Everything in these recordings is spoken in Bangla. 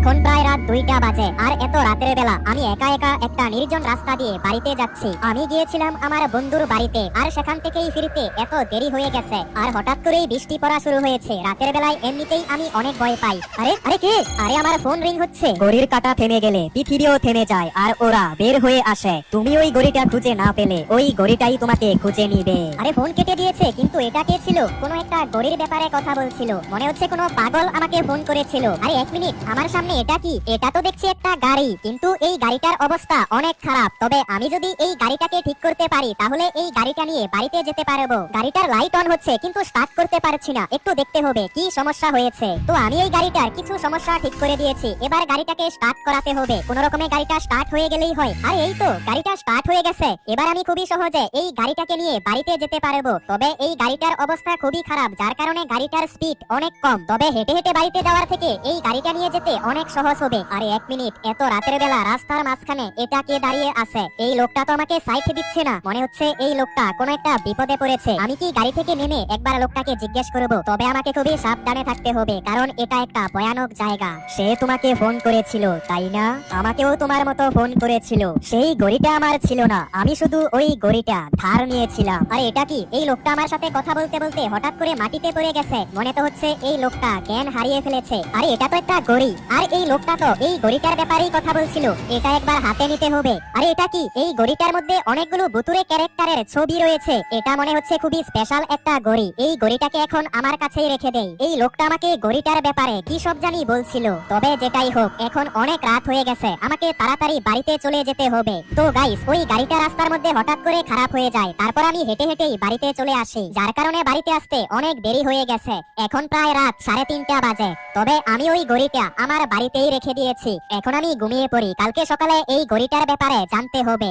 এখন প্রায় রাত 2টা বাজে আর এত রাতের বেলা আমি একা একা একটা নির্জন রাস্তা দিয়ে বাড়িতে যাচ্ছি। আমি গিয়েছিলাম আমার বন্ধুর বাড়িতে আর সেখান থেকেই ফিরতে এত দেরি হয়ে গেছে আর হঠাৎ করেই বৃষ্টি পড়া শুরু হয়েছে। রাতের বেলায় এমনিতেই আমি অনেক ভয় পাই। আরে আরে কে? আরে আমার ফোন রিং হচ্ছে। ঘড়ির কাঁটা থেমে গেলে পৃথিবীও থেমে যায় আর ওরা বের হয়ে আসে। তুমি ওই ঘড়িটা খুঁজে না পেলে ওই ঘড়িটাই তোমাকে খুঁজে নিবে। আরে ফোন কেটে দিয়েছে, কিন্তু এটা কে ছিল? কোনো একটা ঘড়ির ব্যাপারে কথা বলছিল, মনে হচ্ছে কোনো পাগল আমাকে ফোন করেছিল। আরে এক মিনিট, আমার সামনে এটা কি? এটা তো দেখছি একটা গাড়ি, কিন্তু এই গাড়িটার অবস্থা অনেক খারাপ। তবে আমি যদি এই গাড়িটাকে ঠিক করতে পারি তাহলে এই গাড়িটা নিয়ে বাড়িতে যেতে পারবো। গাড়িটার লাইট অন হচ্ছে কিন্তু স্টার্ট করতে পারছি না, একটু দেখতে হবে কি সমস্যা হয়েছে। তো আমি এই গাড়িটার কিছু সমস্যা ঠিক করে দিয়েছি, এবার গাড়িটাকে স্টার্ট করাতে হবে। কোনো রকমে গাড়িটা স্টার্ট হয়ে গেলেই হয়। আর এই তো গাড়িটা স্টার্ট হয়ে গেছে। এবার আমি খুবই সহজে এই গাড়িটাকে নিয়ে বাড়িতে যেতে পারবো। তবে এই গাড়িটার অবস্থা খুবই খারাপ, যার কারণে গাড়িটার স্পিড অনেক কম। তবে হেঁটে হেঁটে বাড়িতে যাওয়ার থেকে এই গাড়িটা নিয়ে যেতে অনেক সহজ হবে। আরে এক মিনিট, এত রাতের বেলা রাস্তার মাঝখানে এটা কে দাঁড়িয়ে আছে? এই লোকটা তো আমাকে সাইড দিচ্ছে না, মনে হচ্ছে এই লোকটা কোনো একটা বিপদে পড়েছে। আমি কি গাড়ি থেকে নেমে একবার লোকটাকে জিজ্ঞেস করব? তবে আমাকে খুবই সাবধানে থাকতে হবে, কারণ এটা একটা ভয়ানক জায়গা। সে তোমাকে ফোন করেছিল তাই না? আমাকেও তোমার মতো ফোন করেছিল। সেই ঘড়িটা আমার ছিল না, আমি শুধু ওই ঘড়িটা ধার নিয়েছিলাম। আরে এটা কি? এই লোকটা আমার সাথে কথা বলতে বলতে হঠাৎ করে মাটিতে পড়ে গেছে, মনে তো হচ্ছে এই লোকটা জ্ঞান হারিয়ে ফেলেছে। আরে এটা তো একটা ঘড়ি, আর এই লোকটা তো এই ঘড়িটার ব্যাপারেই কথা বলছিল। এটা একবার হাতে নিতে হবে। আরে এটা কি? এই ঘড়িটার মধ্যে অনেকগুলো ভুতুরে ক্যারেক্টারের ছবি রয়েছে। এটা মনে হচ্ছে খুবই স্পেশাল একটা ঘড়ি। এই ঘড়িটাকে এখন আমার কাছেই রেখে দেই। এই লোকটা আমাকে ঘড়িটার ব্যাপারে কি সব জানি বলছিল। তবে যেটাই হোক, এখন অনেক রাত হয়ে গেছে, আমাকে তাড়াতাড়ি বাড়িতে চলে যেতে হবে। তো গাইস, ওই গাড়িটা রাস্তার মধ্যে হঠাৎ করে খারাপ হয়ে যায়, তারপর আমি হেঁটে হেঁটেই বাড়িতে চলে আসি, যার কারণে বাড়িতে আসতে অনেক দেরি হয়ে গেছে। এখন প্রায় রাত 3:30 বাজে। তবে আমি ওই ঘড়িটা আমার বাড়িতেই রেখে দিয়েছি। এখন আমি ঘুমিয়ে পড়ি, কালকে সকালে এই ঘড়িটার ব্যাপারে জানতে হবে।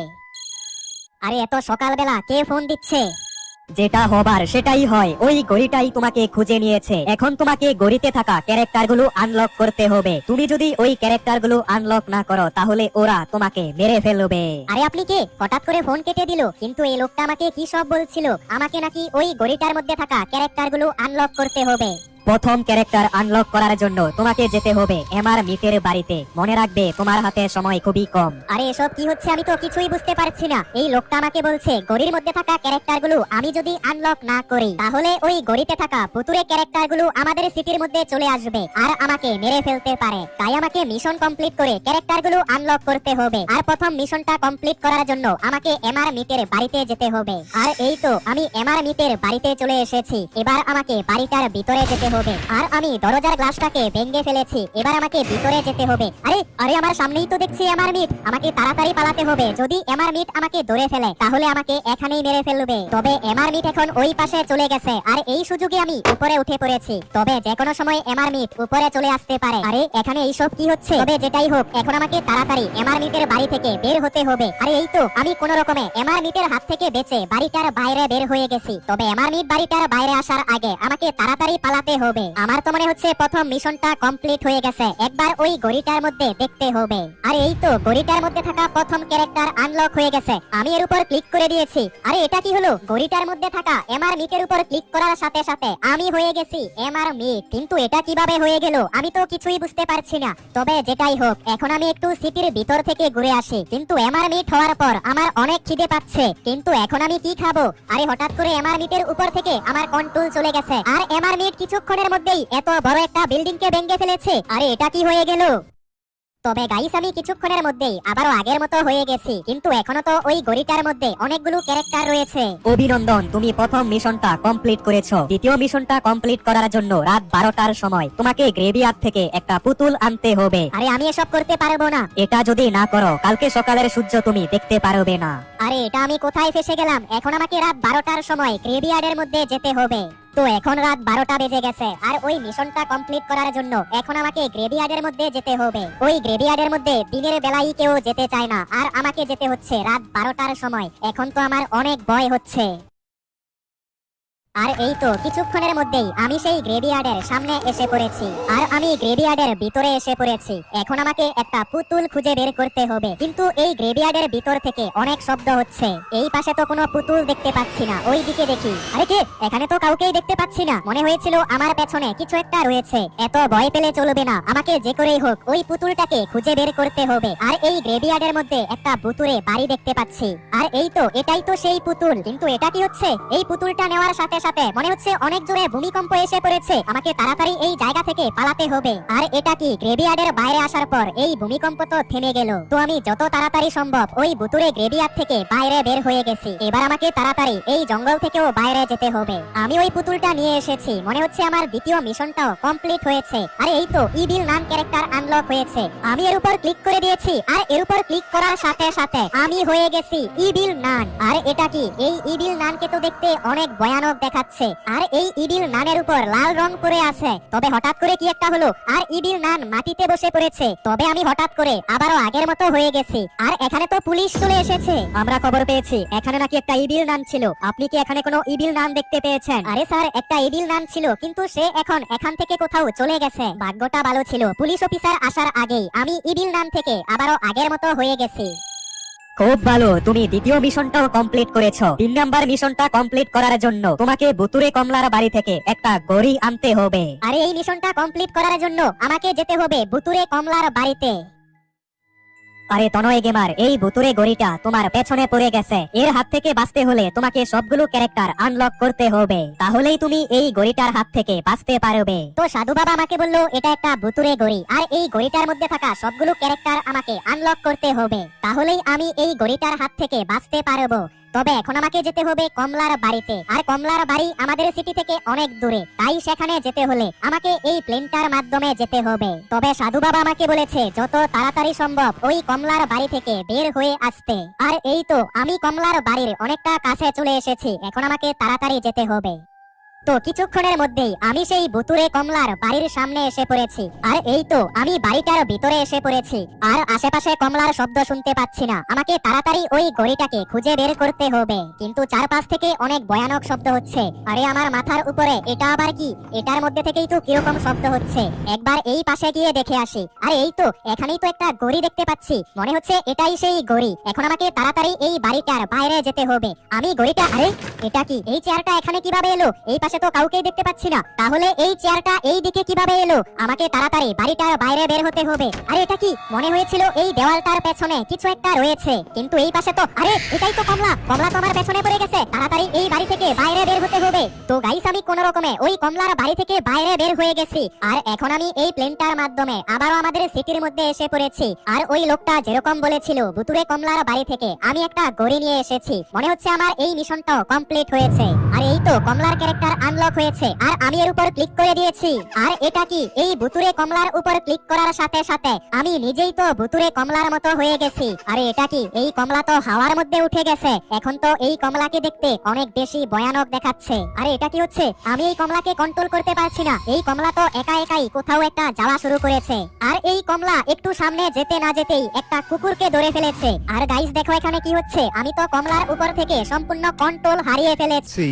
আরে এত সকালবেলা কে ফোন দিচ্ছে? যেটা হবার সেটাই হয়, ওই ঘড়িটাই তোমাকে খুঁজে নিয়েছে। এখন তোমাকে ঘড়িতে থাকা ক্যারেক্টার গুলো আনলক করতে হবে। তুমি যদি ওই ক্যারেক্টার গুলো আনলক না করো তাহলে ওরা তোমাকে মেরে ফেলবে। আরে আপনি কে? হঠাৎ করে ফোন কেটে দিল, কিন্তু এই লোকটা আমাকে কি সব বলছিল? আমাকে নাকি ওই ঘড়িটার মধ্যে থাকা ক্যারেক্টার গুলো আনলক করতে হবে। প্রথম ক্যারেক্টার আনলক করার জন্য তোমাকে যেতে হবে এমআর মিটের বাড়িতে। মনে রাখবে তোমার হাতে সময় খুবই কম। আরে এসব কি হচ্ছে? আমি তো কিছুই বুঝতে পারছি না। এই লোকটা আমাকে বলছে ঘড়ির মধ্যে থাকা ক্যারেক্টার গুলো আমি যদি আনলক না করি তাহলে ওই ঘড়িতে থাকা ভুতুরে ক্যারেক্টার গুলো আমাদের সিটির মধ্যে চলে আসবে আর আমাকে মেরে ফেলতে পারে। তাই আমাকে মিশন কমপ্লিট করে ক্যারেক্টার গুলো আনলক করতে হবে। আর প্রথম মিশনটা কমপ্লিট করার জন্য আমাকে এমআর মিটের বাড়িতে যেতে হবে। আর এই তো আমি এমআর মিটের বাড়িতে চলে এসেছি। এবার আমাকে বাড়িটার ভিতরে যেতে হবে। আর আমি দরজার গ্লাসটাকে ভেঙে ফেলেছি, এবার আমাকে ভিতরে যেতে হবে। আরে আরে আমার সামনেই তো দেখছি এমআর মিট, আমাকে তাড়াতাড়ি পালাতে হবে। যদি এমআর মিট আমাকে ধরে ফেলে তাহলে আমাকে এখানেই মেরে ফেলবে। তবে এমআর মিট এখন ওই পাশে চলে গেছে আর এই সুযোগে আমি উপরে উঠে পড়েছি। তবে যে কোনো সময় এমআর মিট উপরে চলে আসতে পারে। আরে এখানে এইসব কি হচ্ছে? তবে যেটাই হোক, এখন আমাকে তাড়াতাড়ি এমআর মিটের বাড়ি থেকে বের হতে হবে। আরে এই তো আমি কোনো রকমে এমআর মিটের হাত থেকে বেঁচে বাড়িটার বাইরে বের হয়ে গেছি। তবে এমআর মিট বাড়িটার বাইরে আসার আগে আমাকে তাড়াতাড়ি পালাতে হবে। আমার তো মনে হচ্ছে প্রথম মিশনটা কমপ্লিট হয়ে গেছে, একবার ওই ঘড়িটার মধ্যে দেখতে হবে। আর এই তো ঘড়িটার মধ্যে থাকা প্রথম ক্যারেক্টার আনলক হয়ে গেছে, আমি এর উপর ক্লিক করে দিয়েছি। আরে এটা কি হলো? ঘড়িটার মধ্যে থাকা এমআর মিটের উপর ক্লিক করার সাথে সাথে আমি হয়ে গেছি এমআর মিট। কিন্তু এটা কিভাবে হয়ে গেল আমি তো কিছুই বুঝতে পারছি না। তবে যেটাই হোক, এখন আমি একটু সিটির ভিতর থেকে ঘুরে আসি। কিন্তু এমআর মিট হওয়ার পর আমার অনেক খিদে পাচ্ছে, কিন্তু এখন আমি কি খাবো? আরে হঠাৎ করে এমআর মিটের উপর থেকে আমার কন্ট্রোল চলে গেছে আর এমআর মিট কিছুক্ষণের মধ্যেই এত বড় একটা বিল্ডিং কে ভেঙে ফেলেছে। আরে এটা কি হয়ে গেল? তবে গাইস, আমি কিছুক্ষণের মধ্যেই আবারও আগের মতো হয়ে গেছি, কিন্তু এখনো তো ওই ঘড়িটার মধ্যে অনেকগুলো ক্যারেক্টার রয়েছে। অভিনন্দন, তুমি প্রথম মিশনটা কমপ্লিট করেছো। দ্বিতীয় মিশনটা কমপ্লিট করার জন্য রাত 12টার সময় তোমাকে গ্রেভিয়ার্ড থেকে একটা পুতুল আনতে হবে। আরে আমি এসব করতে পারবো না। এটা যদি না করো কালকে সকালের সূর্য তুমি দেখতে পারবে না। আরে এটা আমি কোথায় ফেসে গেলাম? এখন আমাকে রাত 12টার সময় গ্রেভিয়ার্ডের মধ্যে যেতে হবে। তো এখন রাত 12টা বেজে গেছে আর ওই মিশনটা কমপ্লিট করার জন্য এখন আমাকে গ্রেভিয়ার্ডের মধ্যে যেতে হবে। ওই গ্রেভিয়ার্ডের মধ্যে দিনের বেলায় কেউ যেতে চায় না আর আমাকে যেতে হচ্ছে রাত 12টার সময়। এখন তো আমার অনেক ভয় হচ্ছে। আর এই তো কিছুক্ষণের মধ্যেই আমি সেই গ্রেভিয়ার্ডের সামনে এসে পড়েছি। আর আমি গ্রেভিয়ার্ডের ভিতরে এসে পড়েছি। এখন আমাকে একটা পুতুল খুঁজে বের করতে হবে, কিন্তু এই গ্রেভিয়ার্ডের ভিতর থেকে অনেক শব্দ হচ্ছে। এই পাশে তো কোনো পুতুল দেখতে পাচ্ছি না, ওই দিকে দেখি। আরে কে? এখানে তো কাউকেই দেখতে পাচ্ছি না। মনে হয়েছিল আমার পেছনে কিছু একটা রয়েছে। এত ভয় পেলে চলবে না, আমাকে যে করেই হোক ওই পুতুলটাকে খুঁজে বের করতে হবে। আর এই গ্রেভিয়ার্ডের মধ্যে একটা ভুতুড়ে বাড়ি দেখতে পাচ্ছি। আর এই তো এটাই তো সেই পুতুল। কিন্তু এটা কি হচ্ছে? এই পুতুলটা নেওয়ার সাথে সাথে মনে হচ্ছে অনেক জোরে ভূমিকম্প এসে পড়েছে। আমাকে তাড়াতাড়ি এই জায়গা থেকে পালাতে হবে। আর এটা কি? গ্রেভিয়ার্ডের বাইরে আসার পর এই ভূমিকম্প তো থেমে গেল। তো আমি যত তাড়াতাড়ি সম্ভব ওই ভুতুড়ে গ্রেভিয়ার্ড থেকে বাইরে বের হয়ে গেছি। এবার আমাকে তাড়াতাড়ি এই জঙ্গল থেকেও বাইরে যেতে হবে। আমি ওই পুতুলটা নিয়ে এসেছি। মনে হচ্ছে আমার দ্বিতীয় মিশনটাও কমপ্লিট হয়েছে। আরে এই তো ইভিল নান ক্যারেক্টার আনলক হয়েছে। আমি এর উপর ক্লিক করে দিয়েছি। আর এর উপর ক্লিক করার সাথে সাথে আমি হয়ে গেছি ইভিল নান। আর এটা কি? এই ইভিল নানকে তো দেখতে অনেক ভয়ানক দেখাচ্ছে। আর এই ইভিল নানের উপর লাল রং করে আছে। তবে হঠাৎ করে কি একটা হলো, আর ইভিল নান মাটিতে বসে পড়েছে। তবে আমি হঠাৎ করে আবারও আগের মতো হয়ে গেছি। আর এখানে তো পুলিশ চলে এসেছে। আমরা খবর পেয়েছি এখানে নাকি একটা ইভিল নান ছিল। আপনি কি এখানে কোনো ইভিল নান দেখতে পেয়েছেন? আরে স্যার, একটা ইভিল নান ছিল, কিন্তু সে এখন এখান থেকে কোথাও চলে গেছে। ভাগ্যটা ভালো ছিল, পুলিশ অফিসার আসার আগেই আমি ইভিল নান থেকে আবারও আগের মতো হয়ে গেছি। খুব ভালো, তুমি দ্বিতীয় মিশনটাও কমপ্লিট করেছো। 3 নাম্বার মিশনটা কমপ্লিট করার জন্য তোমাকে ভুতুরে কমলার বাড়ি থেকে একটা গড়ি আনতে হবে। আরে এই মিশনটা কমপ্লিট করার জন্য আমাকে যেতে হবে ভুতুরে কমলার বাড়িতে। আরে তনয় গেমার, এই ভুতুরে গড়িটা তোমার পেছনে পড়ে গেছে। এর হাত থেকে বাঁচতে হলে তোমাকে সবগুলো ক্যারেক্টার আনলক করতে হবে, তাহলেই তুমি এই গড়িটার হাত থেকে বাঁচতে পারবে। তো সাধু বাবা আমাকে বললো এটা একটা ভুতুরে গড়ি, আর এই গড়িটার মধ্যে থাকা সবগুলো ক্যারেক্টার আমাকে আনলক করতে হবে, তাহলেই আমি এই গড়িটার হাত থেকে বাঁচতে পারবো। তবে এখন আমাকে যেতে হবে কমলার বাড়িতে। আর কমলার বাড়ি আমাদের সিটি থেকে অনেক দূরে, তাই সেখানে যেতে হলে আমাকে এই প্লেনটার মাধ্যমে যেতে হবে। তবে সাধু বাবা আমাকে বলেছে যত তাড়াতাড়ি সম্ভব ওই কমলার বাড়ি থেকে বের হয়ে আসতে। আর এই তো আমি কমলার বাড়ির অনেকটা কাছে চলে এসেছি। এখন আমাকে তাড়াতাড়ি যেতে হবে। তো কিছুক্ষণের মধ্যেই আমি সেই ভুতুরে কমলার বাড়ির সামনে এসে পড়েছি। আর এই তো আমি বাড়িটার ভিতরে এসে পড়েছি। আর আশেপাশে কমলার শব্দ শুনতে পাচ্ছি না। আমাকে তাড়াতাড়ি ওই গড়িটাকে খুঁজে বের করতে হবে, কিন্তু চারপাশ থেকে অনেক ভয়ানক শব্দ হচ্ছে। আরে আমার মাথার উপরে এটা আবার কি? এটার মধ্যে থেকেই তো কিরকম শব্দ হচ্ছে। একবার এই পাশে গিয়ে দেখে আসি। আরে এই তো এখানেই তো একটা গড়ি দেখতে পাচ্ছি। মনে হচ্ছে এটাই সেই গড়ি। এখন আমাকে তাড়াতাড়ি এই বাড়িটার বাইরে যেতে হবে। আমি গড়িটা, আরে এটা কি? এই চেয়ারটা এখানে কিভাবে এলো? এই পাশে তো কাউকেই দেখতে পাচ্ছি না, তাহলে এই চেয়ারটা এই দিকে কিভাবে এলো? আমাকে তাড়াতাড়ি বাড়িটার বাইরে বের হতে হবে। আরে এটা কি? মনে হয়েছিল এই দেওয়ালটার পেছনে কিছু একটা রয়েছে, কিন্তু এই পাশে তো, আরে এটাই তো কমলা। কমলা তো আমার পেছনে পড়ে গেছে। তাড়াতাড়ি এই বাড়ি থেকে বাইরে বের হতে হবে। তো গাইস, আমি কোন রকমে ওই কমলার বাড়ি থেকে বাইরে বের হয়ে গেছি। আর এখন আমি এই প্লেনটার মাধ্যমে আবারও আমাদের সিটির মধ্যে এসে পড়েছি। আর ওই লোকটা যেরকম বলেছিল ভুতুরে কমলার বাড়ি থেকে আমি একটা গড়ি নিয়ে এসেছি। মনে হচ্ছে আমার এই মিশনটাও কমপ্লিট হয়েছে। আর এই তো কমলার ক্যারেক্টার আনলক হয়েছে, আর আমি এর উপর ক্লিক করে দিয়েছি। আর এটা কি? এই ভুতুরে কমলার উপর ক্লিক করার সাথে সাথে আমি নিজেই তো ভুতুরে কমলার মতো হয়ে গেছি। আরে এটা কি? এই কমলা তো হাওয়ার মধ্যে উঠে গেছে। এখন তো এই কমলাকে দেখতে অনেক বেশি ভয়ানক দেখাচ্ছে। আরে এটা কি হচ্ছে? আমি এই কমলাকে কন্ট্রোল করতে পারছি না। এই কমলা তো একা একাই কোথাও একটা যাওয়া শুরু করেছে। আর এই কমলা একটু সামনে যেতে না যেতেই একটা কুকুরকে ধরে ফেলেছে। আর গাইস দেখো এখানে কি হচ্ছে। আমি তো কমলার উপর থেকে সম্পূর্ণ কন্ট্রোল হারিয়ে ফেলেছি।